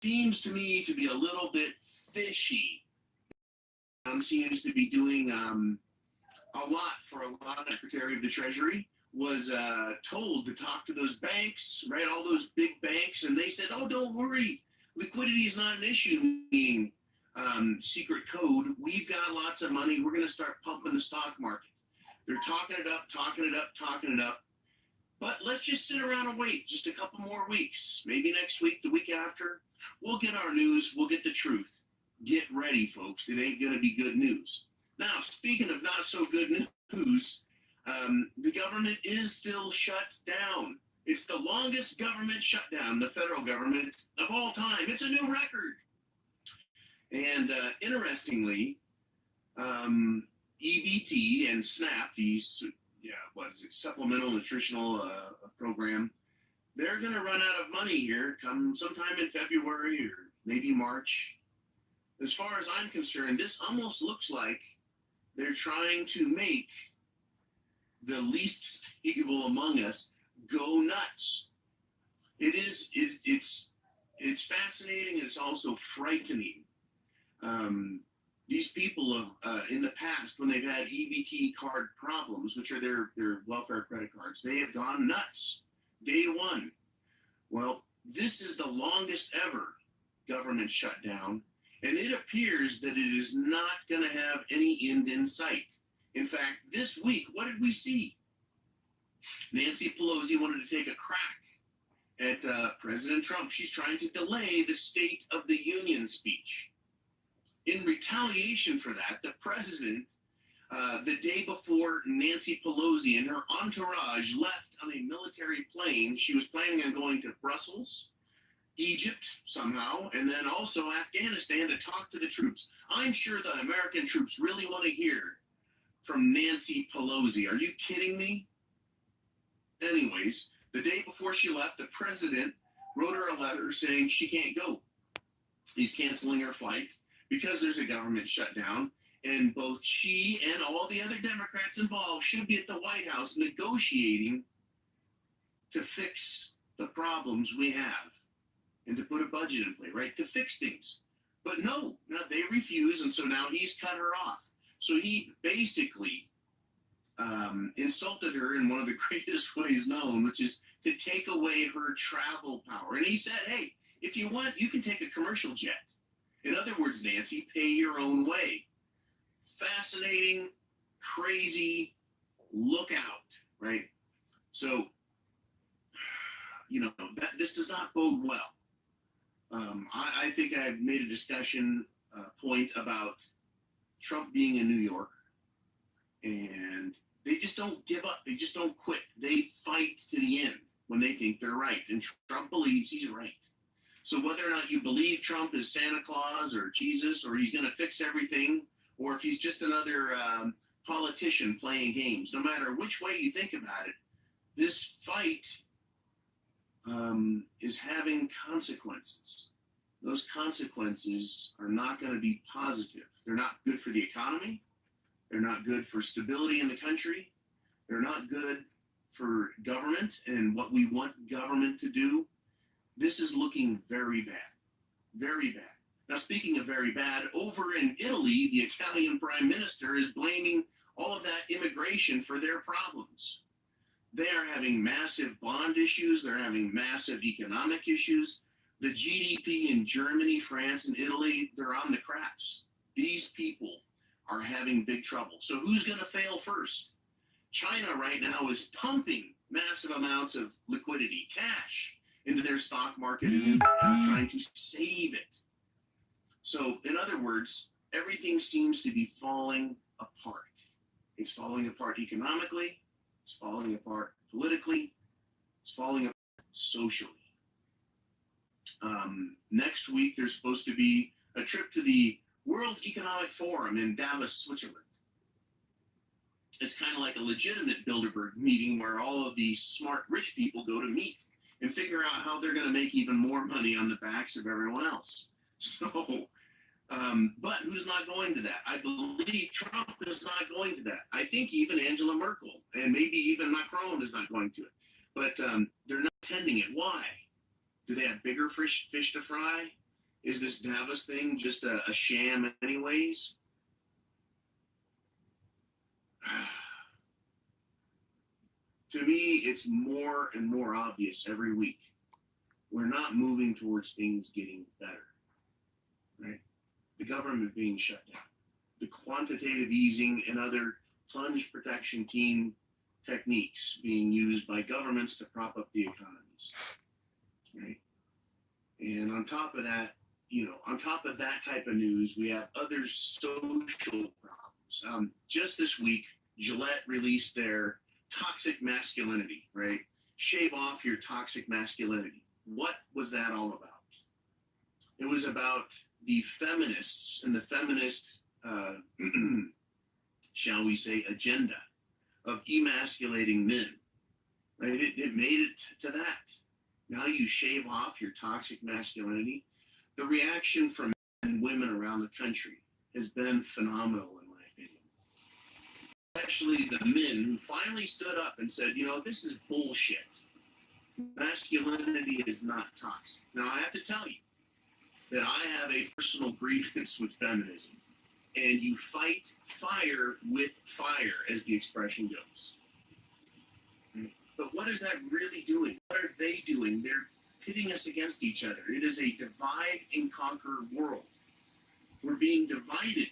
seems to me to be a little bit fishy. Seems to be doing a lot for a lot of Secretary of the Treasury was told to talk to those banks, right? All those big banks, and they said, "Oh, don't worry, liquidity is not an issue." Meaning, secret code. We've got lots of money. We're going to start pumping the stock market. They're talking it up, talking it up, talking it up. But let's just sit around and wait just a couple more weeks. Maybe next week, the week after, we'll get our news. We'll get the truth. Get ready, folks. It ain't going to be good news. Now, speaking of not so good news, the government is still shut down. It's the longest government shutdown, the federal government, of all time. It's a new record. And interestingly, EBT and SNAP, these, supplemental nutritional program, they're going to run out of money here come sometime in February or maybe March. As far as I'm concerned, this almost looks like they're trying to make the least stable among us go nuts. It's fascinating. It's also frightening. These people in the past, when they've had EBT card problems, which are their welfare credit cards, they have gone nuts. Day one. Well, this is the longest ever government shutdown, and it appears that it is not going to have any end in sight. In fact, this week, what did we see? Nancy Pelosi wanted to take a crack at President Trump. She's trying to delay the State of the Union speech. In retaliation for that, the president, the day before Nancy Pelosi and her entourage left on a military plane, she was planning on going to Brussels, Egypt somehow, and then also Afghanistan to talk to the troops. I'm sure the American troops really want to hear from Nancy Pelosi. Are you kidding me? Anyways, the day before she left, the president wrote her a letter saying she can't go. He's canceling her flight because there's a government shutdown, and both she and all the other Democrats involved should be at the White House negotiating to fix the problems we have and to put a budget in play, right, to fix things. But no, they refuse, and so now he's cut her off. So he basically insulted her in one of the greatest ways known, which is to take away her travel power. And he said, hey, if you want, you can take a commercial jet. In other words, Nancy, pay your own way. Fascinating, crazy, look out, right? So, this does not bode well. I think I've made a discussion point about Trump being in New York, and they just don't give up. They just don't quit. They fight to the end when they think they're right, and Trump believes he's right. So whether or not you believe Trump is Santa Claus or Jesus, or he's going to fix everything, or if he's just another politician playing games, no matter which way you think about it, this fight is having consequences. Those consequences are not going to be positive. They're not good for the economy. They're not good for stability in the country. They're not good for government and what we want government to do. This is looking very bad, very bad. Now, speaking of very bad, over in Italy, the Italian prime minister is blaming all of that immigration for their problems. They are having massive bond issues. They're having massive economic issues. The GDP in Germany, France, and Italy, they're on the craps. These people are having big trouble. So who's going to fail first? China right now is pumping massive amounts of liquidity, cash, into their stock market and trying to save it. So, in other words, everything seems to be falling apart. It's falling apart economically. It's falling apart politically. It's falling apart socially. Next week, there's supposed to be a trip to the World Economic Forum in Davos, Switzerland. It's kind of like a legitimate Bilderberg meeting where all of these smart, rich people go to meet and figure out how they're going to make even more money on the backs of everyone else. So, but who's not going to that? I believe Trump is not going to that. I think even Angela Merkel and maybe even Macron is not going to it. But they're not attending it. Why? Do they have bigger fish to fry? Is this Davos thing just a sham, anyways? To me, it's more and more obvious every week. We're not moving towards things getting better, right? The government being shut down, the quantitative easing and other plunge protection team techniques being used by governments to prop up the economies, right? And on top of that, on top of that type of news, we have other social problems. Just this week, Gillette released their toxic masculinity, right? Shave off your toxic masculinity. What was that all about? It was about the feminists and the feminist, shall we say, agenda of emasculating men, right? It made it to that. Now you shave off your toxic masculinity. The reaction from men and women around the country has been phenomenal, in my opinion. Especially the men who finally stood up and said, this is bullshit. Masculinity is not toxic. Now, I have to tell you that I have a personal grievance with feminism. And you fight fire with fire, as the expression goes. But what is that really doing? What are they doing? They're pitting us against each other. It is a divide and conquer world. We're being divided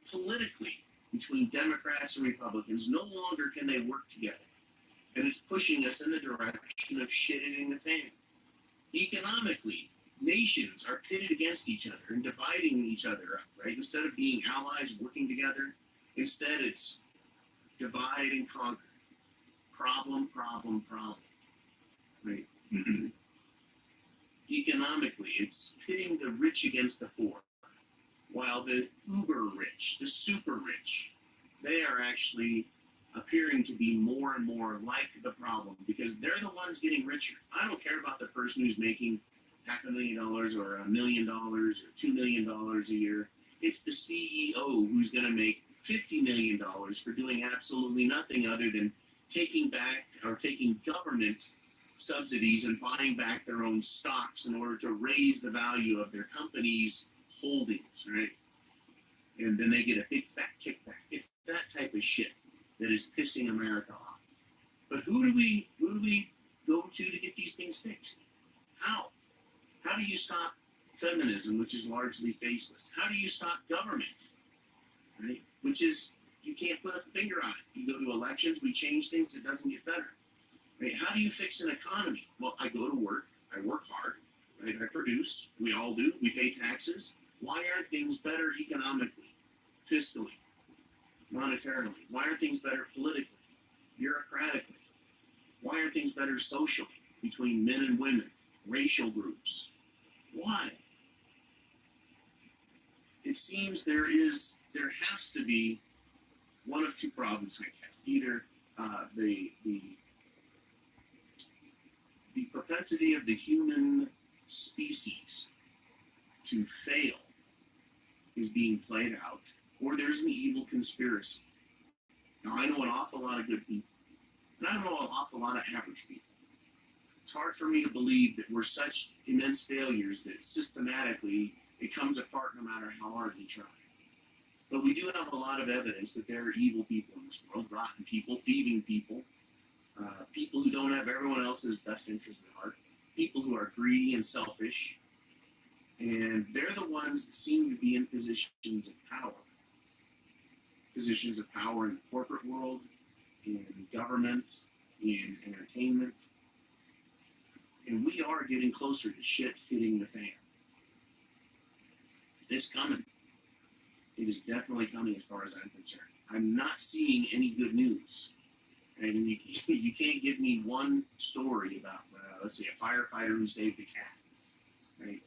politically between Democrats and Republicans. No longer can they work together. And it's pushing us in the direction of shit hitting the fan. Economically, nations are pitted against each other and dividing each other up, right? Instead of being allies working together, instead it's divide and conquer. Problem, right? Economically, it's pitting the rich against the poor, while the uber rich, the super rich, they are actually appearing to be more and more like the problem because they're the ones getting richer. I don't care about the person who's making $500,000 or $1 million or $2 million a year. It's the CEO who's going to make $50 million for doing absolutely nothing other than taking government subsidies and buying back their own stocks in order to raise the value of their company's holdings, right? And then they get a big fat kickback. It's that type of shit that is pissing America off. But who do we go to get these things fixed? How? How do you stop feminism, which is largely faceless? How do you stop government, right? Which is, you can't put a finger on it. You go to elections, we change things, it doesn't get better. Right? How do you fix an economy? Well, I go to work, I work hard, right? I produce, we all do, we pay taxes. Why aren't things better economically, fiscally, monetarily? Why aren't things better politically, bureaucratically? Why aren't things better socially, between men and women, racial groups? Why? It seems there has to be one of two problems, I guess. Either the propensity of the human species to fail is being played out, or there's an evil conspiracy. Now, I know an awful lot of good people, and I know an awful lot of average people. It's hard for me to believe that we're such immense failures that systematically it comes apart no matter how hard we try. But we do have a lot of evidence that there are evil people in this world, rotten people, thieving people, people who don't have everyone else's best interest at heart, people who are greedy and selfish, and they're the ones that seem to be in positions of power in the corporate world, in government, in entertainment. And we are getting closer to shit hitting the fan. It's coming. It is definitely coming as far as I'm concerned. I'm not seeing any good news. And you can't give me one story about, let's say, a firefighter who saved a cat, right?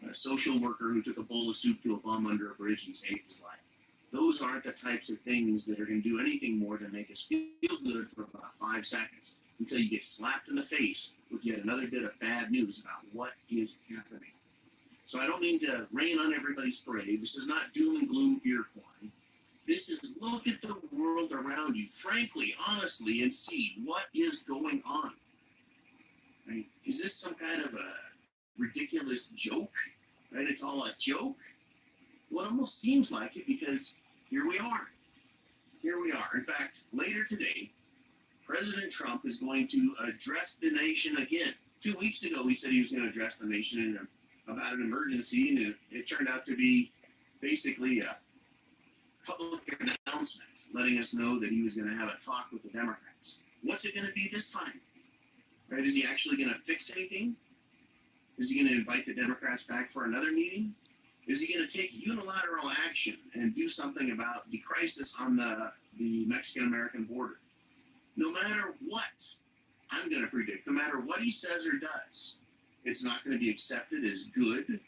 A social worker who took a bowl of soup to a bum under a bridge and saved his life. Those aren't the types of things that are going to do anything more than make us feel good for about 5 seconds until you get slapped in the face with yet another bit of bad news about what is happening. So I don't mean to rain on everybody's parade. This is not doom and gloom fear porn. This is look at the world around you, frankly, honestly, and see what is going on. Right? Is this some kind of a ridiculous joke, right? It's all a joke. Well, it almost seems like it because here we are. Here we are. In fact, later today, President Trump is going to address the nation again. 2 weeks ago, he said he was going to address the nation about an emergency, and it turned out to be basically a public announcement letting us know that he was going to have a talk with the Democrats. What's it going to be this time? Right? Is he actually going to fix anything? Is he going to invite the Democrats back for another meeting? Is he going to take unilateral action and do something about the crisis on the Mexican-American border? No matter what, I'm going to predict, no matter what he says or does, it's not going to be accepted as good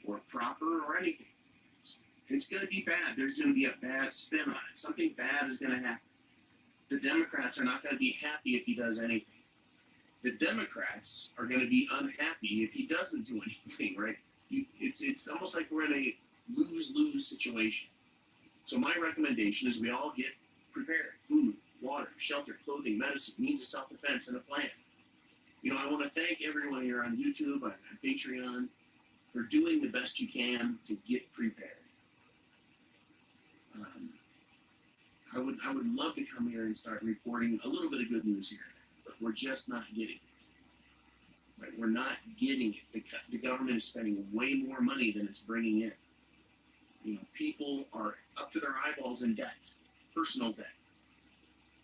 or proper or anything. It's going to be bad. There's going to be a bad spin on it. Something bad is going to happen. The Democrats are not going to be happy if he does anything. The Democrats are going to be unhappy if he doesn't do anything, right? It's almost like we're in a lose-lose situation. So my recommendation is we all get prepared. Food, water, shelter, clothing, medicine, means of self-defense, and a plan. I want to thank everyone here on YouTube and Patreon for doing the best you can to get prepared. I would love to come here and start reporting a little bit of good news here, but we're just not getting it. Right? We're not getting it. The government is spending way more money than it's bringing in. People are up to their eyeballs in debt, personal debt.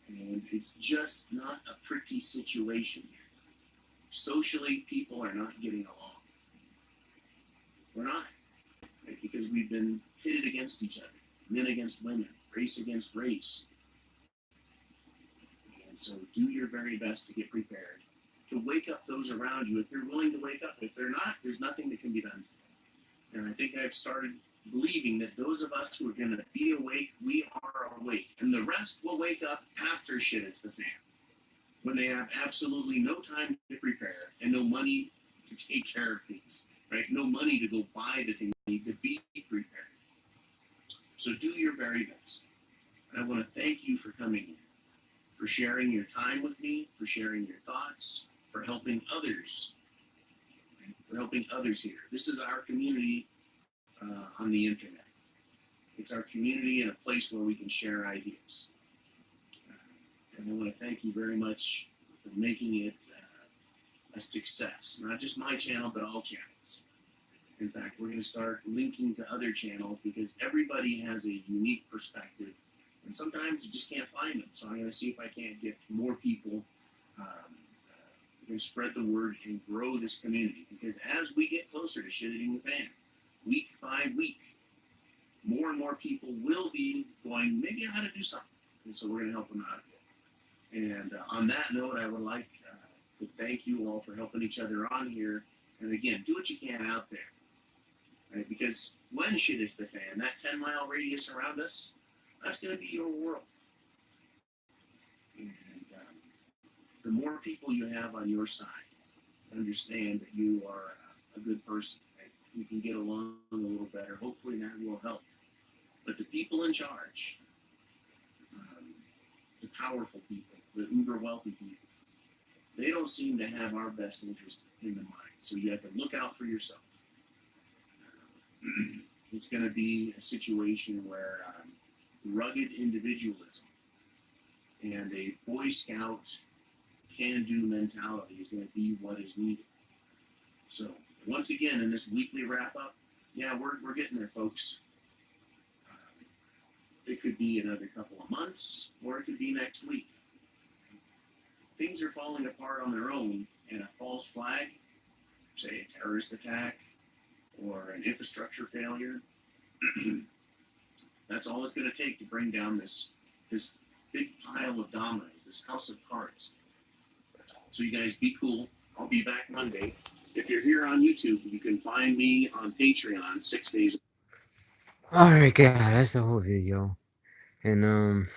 And it's just not a pretty situation here. Socially, people are not getting along. We're not. Right? Because we've been pitted against each other. Men against women. Race against race. And so do your very best to get prepared. To wake up those around you if they're willing to wake up. If they're not, there's nothing that can be done. And I think I've started believing that those of us who are going to be awake, we are awake. And the rest will wake up after shit hits the fan. When they have absolutely no time to prepare and no money to take care of things. Right? No money to go buy the things they need to be prepared. So do your very best. And I want to thank you for coming in, for sharing your time with me, for sharing your thoughts, for helping others, here. This is our community on the internet. It's our community and a place where we can share ideas. And I want to thank you very much for making it a success. Not just my channel, but all channels. In fact, we're going to start linking to other channels because everybody has a unique perspective. And sometimes you just can't find them. So I'm going to see if I can't get more people. We're going to spread the word and grow this community. Because as we get closer to shit hitting the fan, week by week, more and more people will be going, maybe I ought to do something. And so we're going to help them out a bit. And on that note, I would like to thank you all for helping each other on here. And again, do what you can out there. Right? Because when shit hits the fan, that 10-mile radius around us, that's going to be your world. And the more people you have on your side, understand that you are a good person. Right? You can get along a little better. Hopefully that will help. But the people in charge, the powerful people, the uber wealthy people, they don't seem to have our best interest in the mind. So you have to look out for yourself. It's going to be a situation where rugged individualism and a Boy Scout can-do mentality is going to be what is needed. So once again, in this weekly wrap-up, yeah, we're getting there, folks. It could be another couple of months, or it could be next week. Things are falling apart on their own, and a false flag, say a terrorist attack, or an infrastructure failure, that's all it's going to take to bring down this big pile of dominoes, this house of cards. So you guys be cool. I'll be back Monday. If you're here on YouTube, you can find me on Patreon 6 days. All right, guys, that's the whole video. And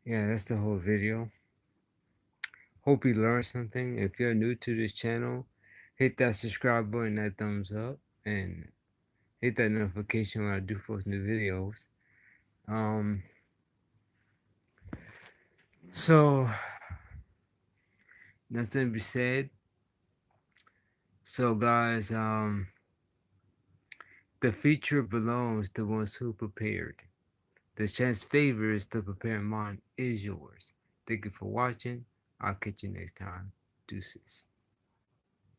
yeah, that's the whole video. Hope you learned something. If you're new to this channel, hit that subscribe button, that thumbs up, and hit that notification when I do post new videos. So nothing to be said. So guys, the future belongs to ones who prepared. The chance favors the prepared mind is yours. Thank you for watching. I'll catch you next time. Deuces.